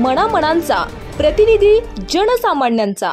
मनामनांचा प्रतिनिधी जनसामान्यांचा।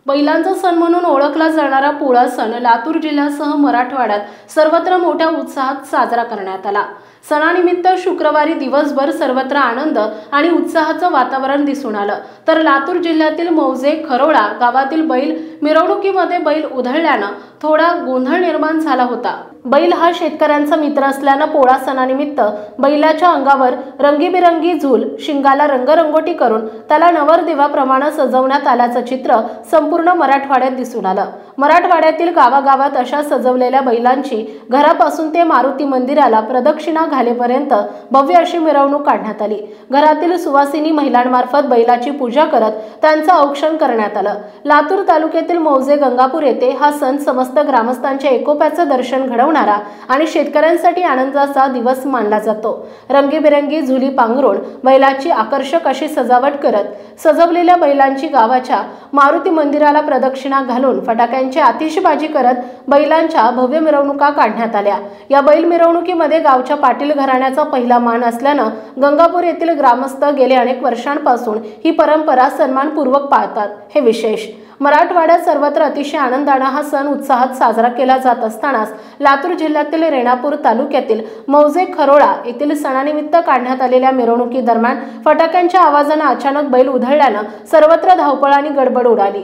बैलांचा सण म्हणून ओळखला जाणारा पोळा सण लातूर जिल्ह्यासह मराठवाड्यात सर्वत्र मोठ्या उत्साहात साजरा करण्यात आला। सणानिमित्त शुक्रवारी दिवसभर सर्वत्र आनंद आणि उत्साहाचं वातावरण दिसून आलं। तर लातूर जिल्ह्यातील मौजे खरोळा गावातील बैल मिरवणुकीमध्ये बैल उधळल्यानं थोडा गोंधळ निर्माण झाला होता। बैल हा शेतकऱ्यांचा मित्र असल्यानं पोळा सणानिमित्त बैलाच्या अंगावर रंगीबिरंगी झूल, शिंगाला रंगरंगोटी करून त्याला नवरदेवाप्रमाणे सजवण्यात आल्याचं चित्र संपूर्ण मराठवाड्यात दिसून आलं। मराठवाड्यातील गावागावात अशा सजवलेल्या बैलांची घरापासून ते मारुती मंदिराला प्रदक्षिणा घालेपर्यंत भव्य अशी मिरवणूक काढण्यात आली। घरातील सुवासिनी महिलांमार्फत बैलाची पूजा करत त्यांचं औक्षण करण्यात आलं। लातूर तालुक्यातील मौजे गंगापूर येथे हा सण समस्त ग्रामस्थांच्या एकोप्याचं दर्शन घडवणारा आणि शेतकऱ्यांसाठी आनंदाचा दिवस मानला जातो। रंगीबेरंगी झुली पांघरून बैलाची आकर्षक अशी सजावट करत सजवलेल्या बैलांची गावाच्या मारुती मंदिराला प्रदक्षिणा घालून फटाक्यांची आतिषबाजी करत बैलांच्या भव्य मिरवणुका काढण्यात आल्या। या बैल मिरवणुकीमध्ये गावच्या पाटील घराण्याचा पहिला मान असल्यानं गंगापूर येथील ग्रामस्थ गेले अनेक वर्षांपासून ही परंपरा सन्मानपूर्वक पाळतात। हे विशेष मराठवाड्यात सर्वत्र अतिशय आनंदाने हा सण उत्साहात साजरा केला जात असतानाच लातूर जिल्ह्यातील रेणापूर तालुक्यातील मौजे खरोळा येथील सणानिमित्त काढण्यात आलेल्या मिरवणुकी दरम्यान फटाक्यांच्या आवाजाने अचानक बैल उधळल्यानं सर्वत्र धावपळ आणि गडबड उडाली।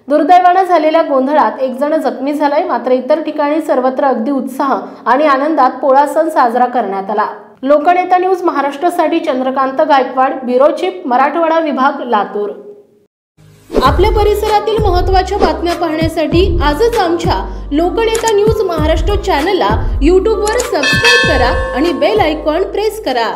दुर्दैवाने झालेल्या गोंधळात एक जण जखमी झालाय, मात्र इतर ठिकाणी सर्वत्र अगदी उत्साह आणि आनंदात पोळा सण साजरा करण्यात आला। लोकनेता न्यूज महाराष्ट्रासाठी चंद्रकांत गायकवाड, ब्युरो चीफ, मराठवाडा विभाग, लातूर। आपल्या परिसरातील महत्त्वाच्या बातम्या पाहण्यासाठी आजच आमच्या लोकनेता न्यूज महाराष्ट्र चॅनलला YouTube वर सबस्क्राइब करा आणि बेल आयकॉन प्रेस करा।